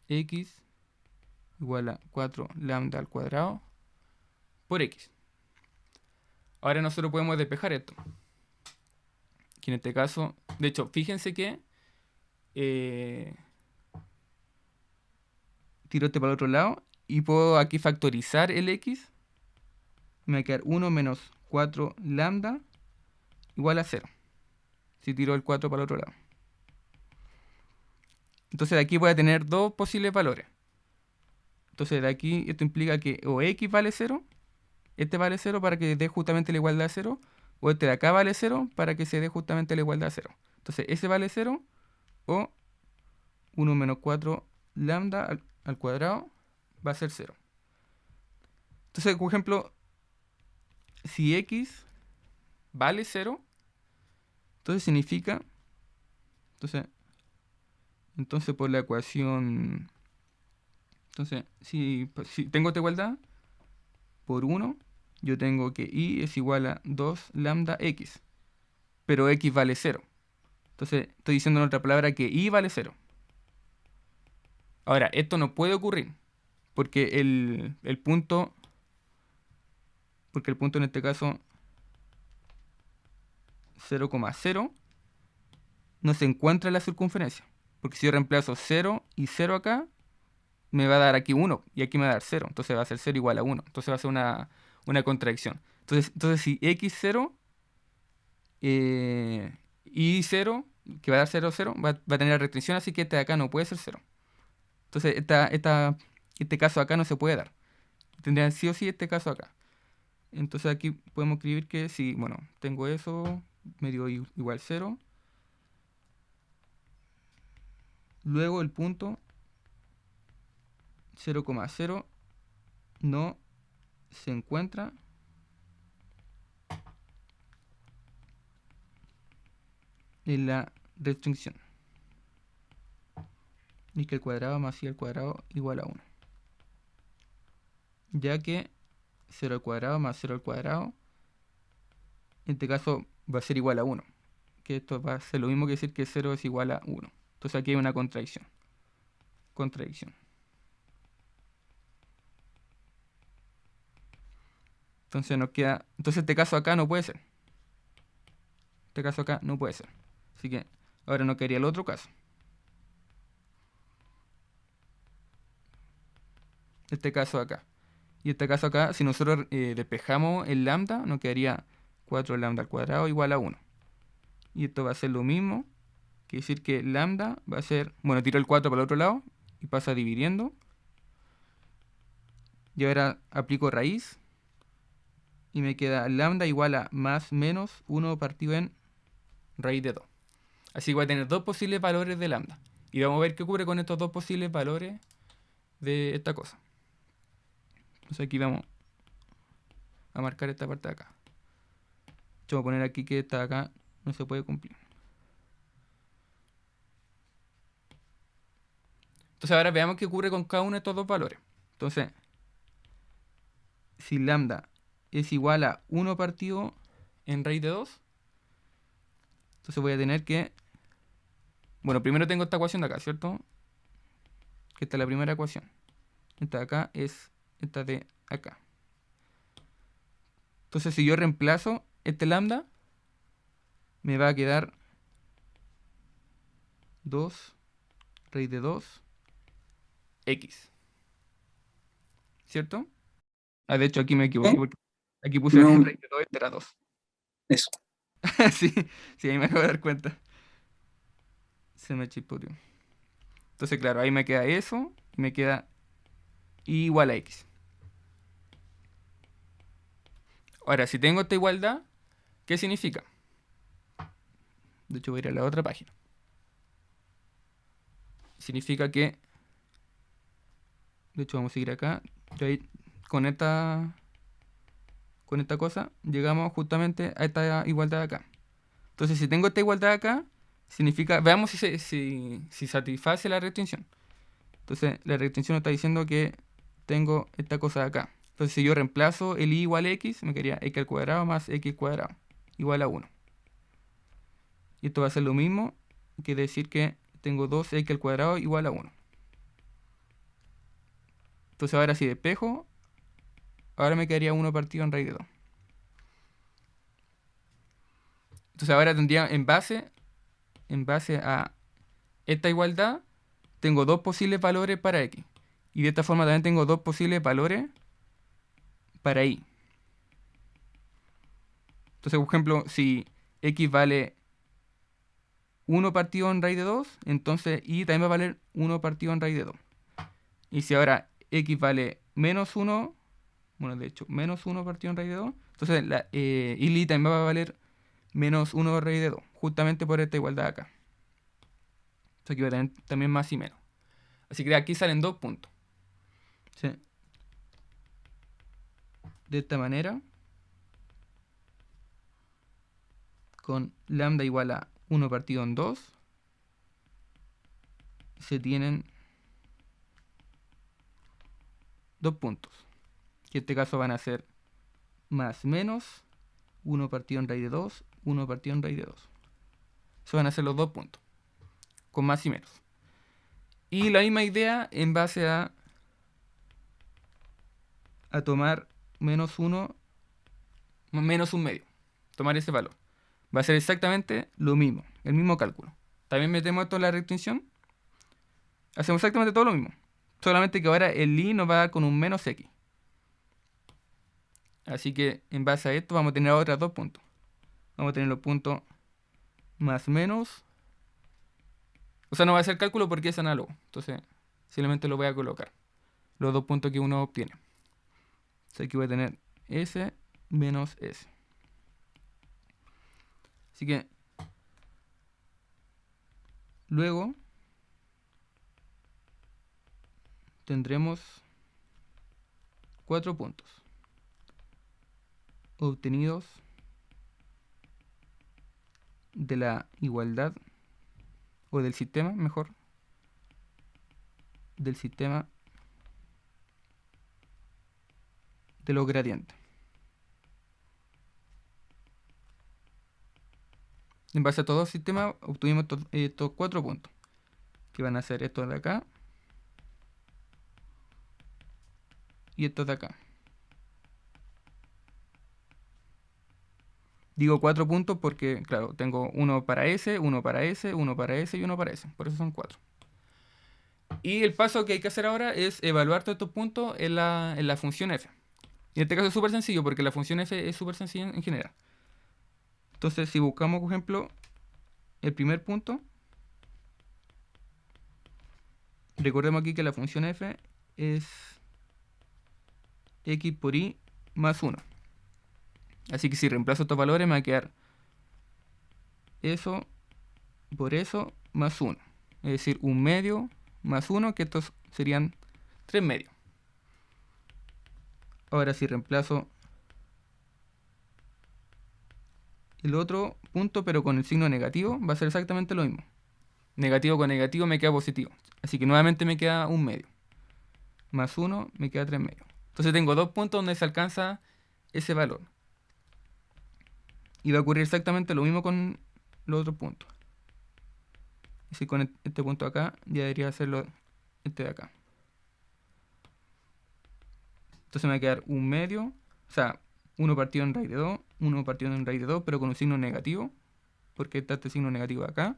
x igual a 4 lambda al cuadrado por x. Ahora nosotros podemos despejar esto. Que en este caso, de hecho, fíjense que tiro este para el otro lado y puedo aquí factorizar el x. Me va a quedar 1 menos 4 lambda igual a 0. Si tiro el 4 para el otro lado. Entonces de aquí voy a tener dos posibles valores. Entonces de aquí esto implica que o x vale 0, este vale 0 para que dé justamente la igualdad a 0, o este de acá vale 0 para que se dé justamente la igualdad a 0. Entonces ese vale 0 o 1 menos 4 lambda al cuadrado va a ser 0. Entonces, por ejemplo, si x vale 0, entonces significa, entonces por la ecuación, entonces si tengo esta igualdad, por 1, yo tengo que y es igual a 2 lambda x, pero x vale 0. Entonces estoy diciendo en otra palabra que y vale 0. Ahora, esto no puede ocurrir, porque el punto en este caso 0,0 no se encuentra en la circunferencia. Porque si yo reemplazo 0 y 0 acá, me va a dar aquí 1 y aquí me va a dar 0. Entonces va a ser 0 igual a 1. Entonces va a ser una contradicción. Entonces si x0 y 0, que va a dar 0, 0, va a tener la restricción, así que este de acá no puede ser 0. Entonces este caso acá no se puede dar. Tendría sí o sí este caso acá. Entonces aquí podemos escribir que si, bueno, tengo eso, me dio igual 0. Luego el punto 0,0 no se encuentra en la restricción. Y que el cuadrado más y al cuadrado igual a 1. Ya que 0 al cuadrado más 0 al cuadrado, en este caso va a ser igual a 1. Que esto va a ser lo mismo que decir que 0 es igual a 1. Entonces aquí hay una contradicción. Entonces nos queda. Entonces este caso acá no puede ser. Este caso acá no puede ser. Así que ahora no quedaría el otro caso. Este caso acá. Y este caso acá, si nosotros despejamos el lambda, nos quedaría 4 lambda al cuadrado igual a 1. Y esto va a ser lo mismo. Quiere decir que lambda va a ser. Bueno, tiro el 4 para el otro lado y pasa dividiendo. Y ahora aplico raíz. Y me queda lambda igual a más menos 1 partido en raíz de 2. Así que voy a tener dos posibles valores de lambda. Y vamos a ver qué ocurre con estos dos posibles valores de esta cosa. Entonces aquí vamos a marcar esta parte de acá. Yo voy a poner aquí que esta de acá no se puede cumplir. Entonces ahora veamos qué ocurre con cada uno de estos dos valores. Entonces, si lambda es igual a 1 partido en raíz de 2. Entonces voy a tener que... Bueno, primero tengo esta ecuación de acá, ¿cierto? Que esta es la primera ecuación. Esta de acá es esta de acá. Entonces si yo reemplazo este lambda, me va a quedar 2 raíz de 2 x. ¿Cierto? Ah, de hecho aquí me equivoqué porque aquí puse No. raíz de 2, este era 2. Eso. Sí, sí, ahí me acabo de dar cuenta. Se me chispoteó. Entonces, claro, ahí me queda eso y me queda y igual a x. Ahora, si tengo esta igualdad, ¿qué significa? De hecho, voy a ir a la otra página. Significa que... De hecho, vamos a seguir acá. Yo ahí, con esta cosa, llegamos justamente a esta igualdad de acá. Entonces, si tengo esta igualdad acá, significa... Veamos si satisface la restricción. Entonces, la restricción nos está diciendo que tengo esta cosa de acá. Entonces, si yo reemplazo el y igual a x, me quedaría x al cuadrado más x al cuadrado igual a 1. Y esto va a ser lo mismo que decir que tengo 2x al cuadrado igual a 1. Entonces, ahora si despejo, ahora me quedaría 1 partido en raíz de 2. Entonces, ahora tendría en base a esta igualdad, tengo dos posibles valores para x. Y de esta forma también tengo dos posibles valores para y. Entonces, por ejemplo, si x vale 1 partido en raíz de 2, entonces y también va a valer 1 partido en raíz de 2. Y si ahora x vale menos 1, bueno, de hecho, menos 1 partido en raíz de 2, entonces y también va a valer menos 1 raíz de 2, justamente por esta igualdad de acá. Entonces aquí va a tener también más y menos. Así que de aquí salen 2 puntos. ¿Sí? De esta manera, con lambda igual a 1 partido en 2, se tienen 2 puntos. Que en este caso van a ser más menos 1 partido en raíz de 2, 1 partido en raíz de 2. Eso van a ser los 2 puntos, con más y menos. Y la misma idea en base a tomar menos 1, menos un medio. Tomar ese valor. Va a ser exactamente lo mismo, el mismo cálculo. También metemos esto en la restricción. Hacemos exactamente todo lo mismo. Solamente que ahora el i nos va a dar con un menos x. Así que en base a esto vamos a tener otros 2 puntos. Vamos a tener los puntos más menos. O sea, no va a hacer cálculo porque es análogo. Entonces, simplemente lo voy a colocar. Los 2 puntos que uno obtiene. Entonces aquí voy a tener s menos s. Así que luego tendremos 4 puntos obtenidos de la igualdad, o del sistema, mejor, del sistema de los gradientes. En base a todo el sistema obtuvimos estos 4 puntos, que van a ser estos de acá y estos de acá. Digo 4 puntos porque, claro, tengo uno para S, uno para S, uno para S y uno para S. Por eso son 4. Y el paso que hay que hacer ahora es evaluar todos estos puntos en la función f. En este caso es súper sencillo porque la función f es súper sencilla en general. Entonces, si buscamos, por ejemplo, el primer punto, recordemos aquí que la función f es x por y más 1. Así que si reemplazo estos valores me va a quedar eso por eso más 1. Es decir, 1 medio más 1, que estos serían 3 medios. Ahora si reemplazo el otro punto, pero con el signo negativo, va a ser exactamente lo mismo. Negativo con negativo me queda positivo. Así que nuevamente me queda 1 medio. Más 1 me queda 3 medios. Entonces tengo 2 puntos donde se alcanza ese valor. Y va a ocurrir exactamente lo mismo con los otros puntos. Es decir, con este punto de acá, ya debería hacerlo este de acá. Entonces me va a quedar un medio, o sea, 1 partido en raíz de 2, 1 partido en raíz de 2, pero con un signo negativo, porque está este signo negativo de acá,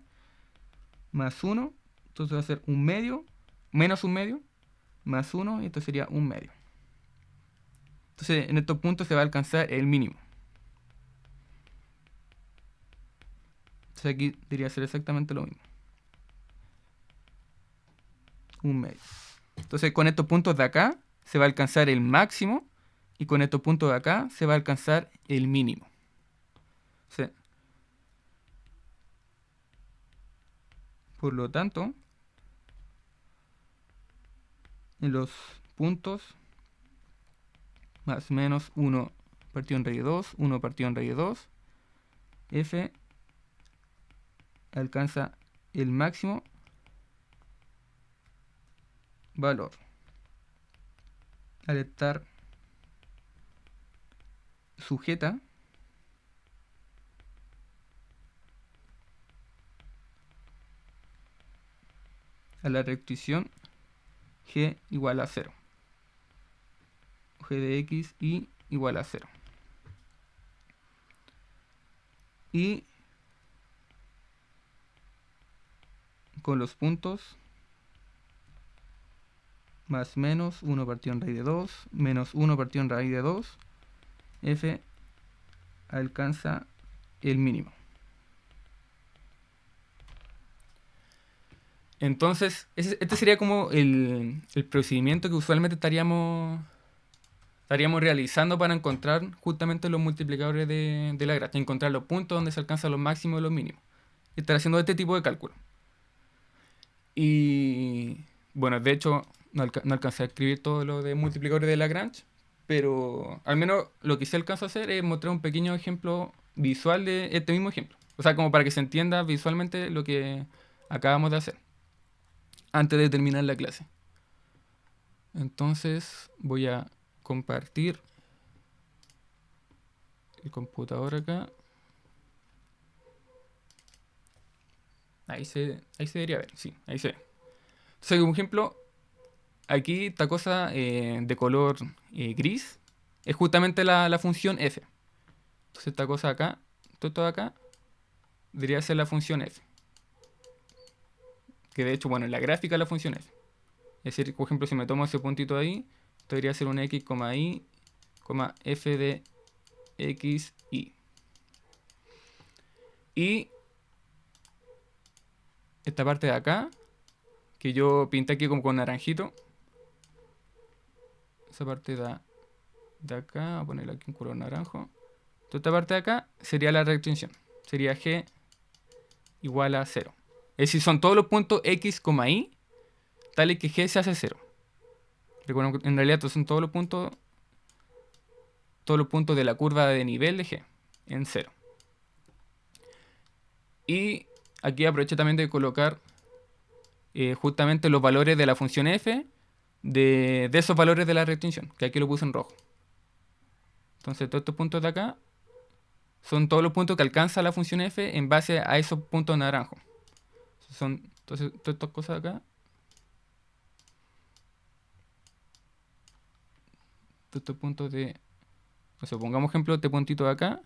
más 1, entonces va a ser un medio, menos un medio, más 1, y esto sería un medio. Entonces en estos puntos se va a alcanzar el mínimo. Entonces aquí debería ser exactamente lo mismo. Un medio. Entonces con estos puntos de acá se va a alcanzar el máximo y con estos puntos de acá se va a alcanzar el mínimo. Sí. Por lo tanto, en los puntos más menos 1 partido en raíz de 2, 1 partido en raíz de 2, f alcanza el máximo valor al estar sujeta a la restricción g igual a 0. G de x y igual a 0. Y con los puntos más menos 1 partido en raíz de 2, menos 1 partido en raíz de 2, f alcanza el mínimo. Entonces, este sería como el procedimiento que usualmente estaríamos realizando para encontrar justamente los multiplicadores de Lagrange, encontrar los puntos donde se alcanzan los máximos y los mínimos. Y estar haciendo este tipo de cálculo. Y bueno, de hecho, no alcancé a escribir todo lo de multiplicadores de Lagrange, pero al menos lo que sí alcanzo a hacer es mostrar un pequeño ejemplo visual de este mismo ejemplo. O sea, como para que se entienda visualmente lo que acabamos de hacer antes de terminar la clase. Entonces voy a compartir el computador acá. Ahí se debería ver, sí, ahí se ve. Entonces, como ejemplo, aquí esta cosa de color gris es justamente la función f. Entonces esta cosa acá, todo acá, debería ser la función f. Que de hecho, bueno, en la gráfica es la función f. Es decir, por ejemplo, si me tomo ese puntito ahí, esto debería ser un x, y, f de x, y. Y esta parte de acá, que yo pinté aquí como con naranjito. Esa parte de acá, voy a ponerle aquí un color naranjo. Toda esta parte de acá sería la restricción. Sería g igual a 0. Es decir, son todos los puntos x, y, tales que g se hace 0. Recuerden que en realidad estos son todos los puntos de la curva de nivel de g en 0. Y aquí aproveché también de colocar justamente los valores de la función f de esos valores de la restricción, que aquí lo puse en rojo. Entonces todos estos puntos de acá son todos los puntos que alcanza la función f en base a esos puntos naranjos. Entonces todas estas cosas de acá, todos estos puntos de... Entonces pongamos ejemplo este puntito de acá.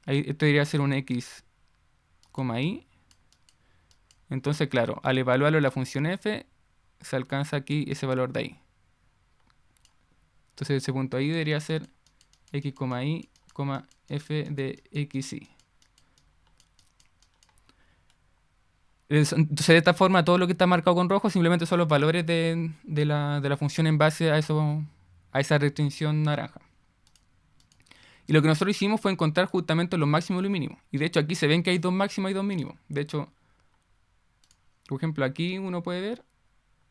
Ahí, esto debería ser un x, y. Entonces, claro, al evaluarlo la función f, se alcanza aquí ese valor de ahí. Entonces ese punto ahí debería ser x, y, f de x, y. Entonces de esta forma todo lo que está marcado con rojo simplemente son los valores de la función en base a esa restricción naranja. Y lo que nosotros hicimos fue encontrar justamente los máximos y los mínimos. Y de hecho aquí se ven que hay dos máximos y dos mínimos. De hecho, por ejemplo aquí uno puede ver,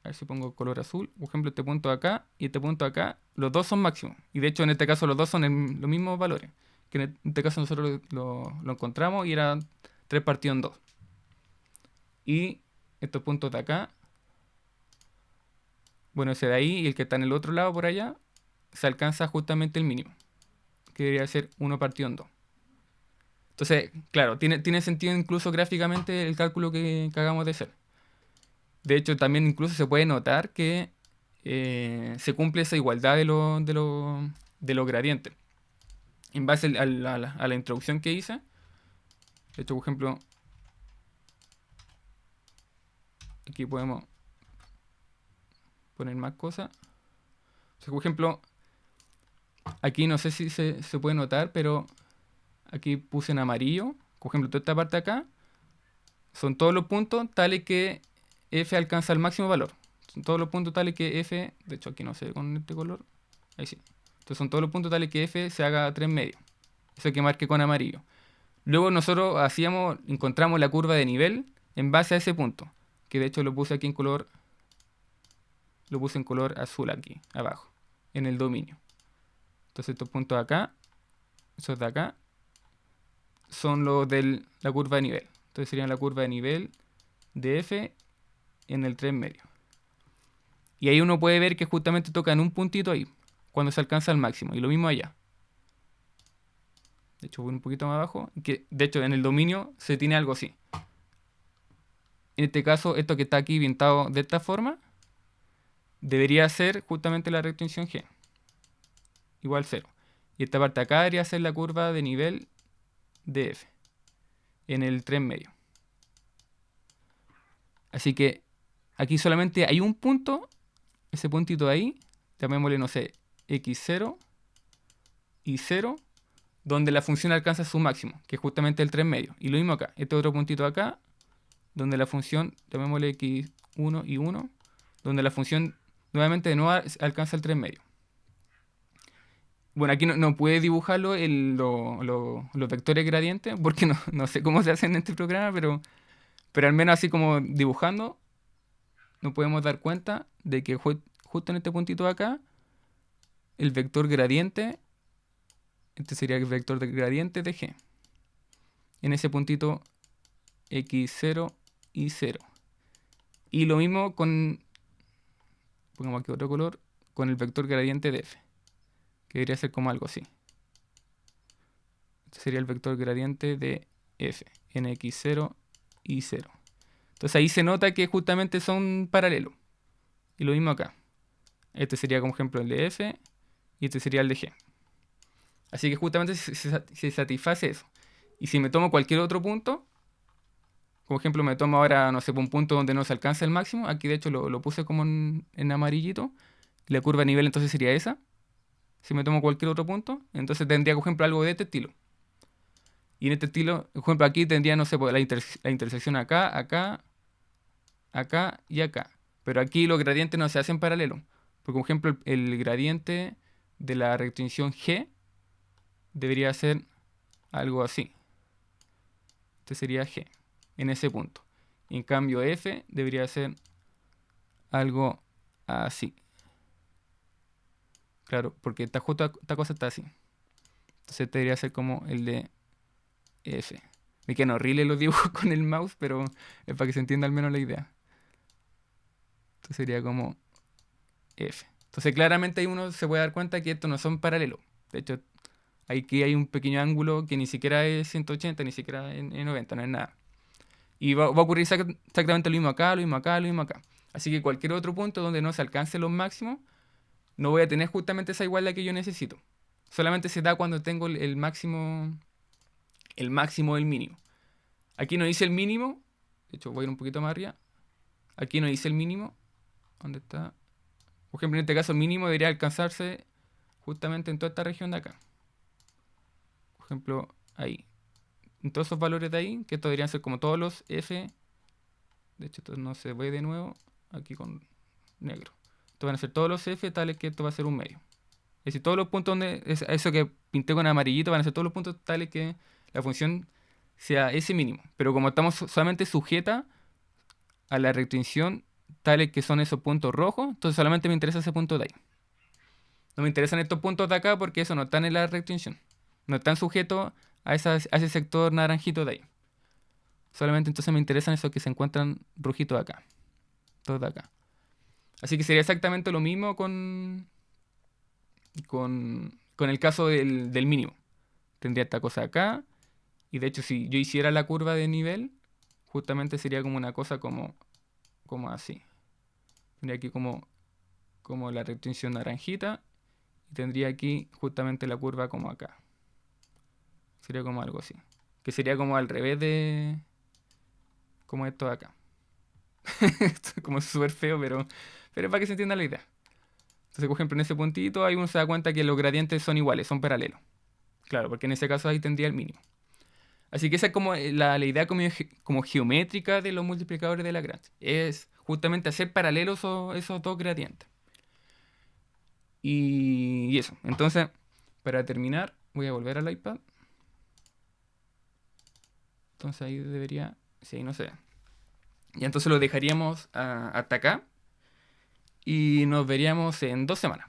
a ver si pongo color azul, por ejemplo este punto de acá y este punto de acá, los dos son máximos. Y de hecho en este caso los dos son los mismos valores. Que en este caso nosotros lo encontramos y era 3 partido en 2. Y estos puntos de acá, bueno, ese de ahí y el que está en el otro lado por allá, se alcanza justamente el mínimo, que debería ser 1 partido en 2. Entonces, claro, tiene sentido incluso gráficamente el cálculo que hagamos de hacer. De hecho, también incluso se puede notar que se cumple esa igualdad de los gradientes. En base a la introducción que hice, de hecho, por ejemplo, aquí podemos poner más cosas. O sea, por ejemplo, aquí no sé si se puede notar, pero aquí puse en amarillo. Por ejemplo, toda esta parte acá son todos los puntos tales que f alcanza el máximo valor. Son todos los puntos tales que f, de hecho aquí no se ve con este color, ahí sí. Entonces son todos los puntos tales que f se haga 3 medios. Eso que marque con amarillo. Luego nosotros encontramos la curva de nivel en base a ese punto. Que de hecho lo puse aquí en color, lo puse en color azul aquí, abajo, en el dominio. Entonces estos puntos acá, esos de acá, son los de la curva de nivel. Entonces serían la curva de nivel de f en el 3 medio. Y ahí uno puede ver que justamente tocan un puntito ahí, cuando se alcanza el máximo. Y lo mismo allá. De hecho, voy un poquito más abajo. Que, de hecho, en el dominio se tiene algo así. En este caso, esto que está aquí pintado de esta forma, debería ser justamente la restricción G. Igual 0. Y esta parte acá debería ser la curva de nivel de f. En el 3 medio. Así que aquí solamente hay un punto. Ese puntito ahí. Llamémosle, no sé, x0 y 0. Donde la función alcanza su máximo. Que es justamente el 3 medio. Y lo mismo acá. Este otro puntito acá. Donde la función, llamémosle x1 y 1. Donde la función nuevamente de nuevo alcanza el 3 medio. Bueno, aquí no puede dibujarlo los vectores gradientes, porque no sé cómo se hacen en este programa, pero al menos así como dibujando, nos podemos dar cuenta de que justo en este puntito de acá, el vector gradiente, este sería el vector de gradiente de G. En ese puntito x0 y 0. Y lo mismo pongamos aquí otro color, con el vector gradiente de f, que debería ser como algo así. Este sería el vector gradiente de f en x0 y 0. Entonces ahí se nota que justamente son paralelos. Y lo mismo acá. Este sería como ejemplo el de f y este sería el de g. Así que justamente se satisface eso. Y si me tomo cualquier otro punto, como ejemplo me tomo ahora, no sé, un punto donde no se alcanza el máximo, aquí de hecho lo puse como en amarillito, la curva de nivel entonces sería esa. Si me tomo cualquier otro punto, entonces tendría, por ejemplo, algo de este estilo. Y en este estilo, por ejemplo, aquí tendría, no sé, pues, la intersección acá, acá, acá y acá. Pero aquí los gradientes no se hacen paralelos. Porque, por ejemplo, el gradiente de la restricción G debería ser algo así. Este sería G, en ese punto. En cambio, F debería ser algo así. Claro, porque esta cosa está así. Entonces este debería ser como el de F. Me quedan horribles los dibujos con el mouse, pero es para que se entienda al menos la idea. Esto sería como F. Entonces claramente ahí uno se puede dar cuenta que estos no son paralelos. De hecho, aquí hay un pequeño ángulo que ni siquiera es 180, ni siquiera es 90, no es nada. Y va a ocurrir exactamente lo mismo acá, lo mismo acá, lo mismo acá. Así que cualquier otro punto donde no se alcance los máximos, no voy a tener justamente esa igualdad que yo necesito. Solamente se da cuando tengo el máximo del mínimo. Aquí no dice el mínimo. De hecho, voy a ir un poquito más arriba. Aquí no dice el mínimo. ¿Dónde está? Por ejemplo, en este caso, el mínimo debería alcanzarse justamente en toda esta región de acá. Por ejemplo, ahí. En todos esos valores de ahí, que estos deberían ser como todos los f. De hecho, esto no se ve de nuevo. Aquí con negro. Estos van a ser todos los f tales que esto va a ser un medio. Es decir, todos los puntos donde eso que pinté con amarillito van a ser todos los puntos tales que la función sea ese mínimo. Pero como estamos solamente sujeta a la restricción tales que son esos puntos rojos, entonces solamente me interesa ese punto de ahí. No me interesan estos puntos de acá porque eso no están en la restricción. No están sujetos a ese sector naranjito de ahí. Solamente entonces me interesan esos que se encuentran rojitos de acá. Todos de acá. Así que sería exactamente lo mismo con el caso del mínimo. Tendría esta cosa acá Y de hecho, si yo hiciera la curva de nivel, justamente sería como una cosa como así. Tendría aquí como la restricción naranjita y tendría aquí justamente la curva como acá. Sería como algo así. Que sería como al revés de como esto de acá. Esto es como súper feo, pero es para que se entienda la idea. Entonces, por ejemplo, en ese puntito ahí uno se da cuenta que los gradientes son iguales, son paralelos. Claro, porque en ese caso ahí tendría el mínimo. Así que esa es como la idea como geométrica de los multiplicadores de Lagrange. Es justamente hacer paralelos esos dos gradientes. Y eso. Entonces, para terminar, voy a volver al iPad. Entonces ahí debería... Sí, no sé. Y entonces lo dejaríamos hasta acá. Y nos veríamos en 2 semanas.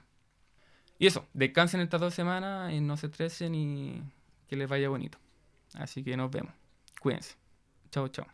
Y eso, descansen estas 2 semanas y no se estresen y que les vaya bonito. Así que nos vemos. Cuídense. Chao, chao.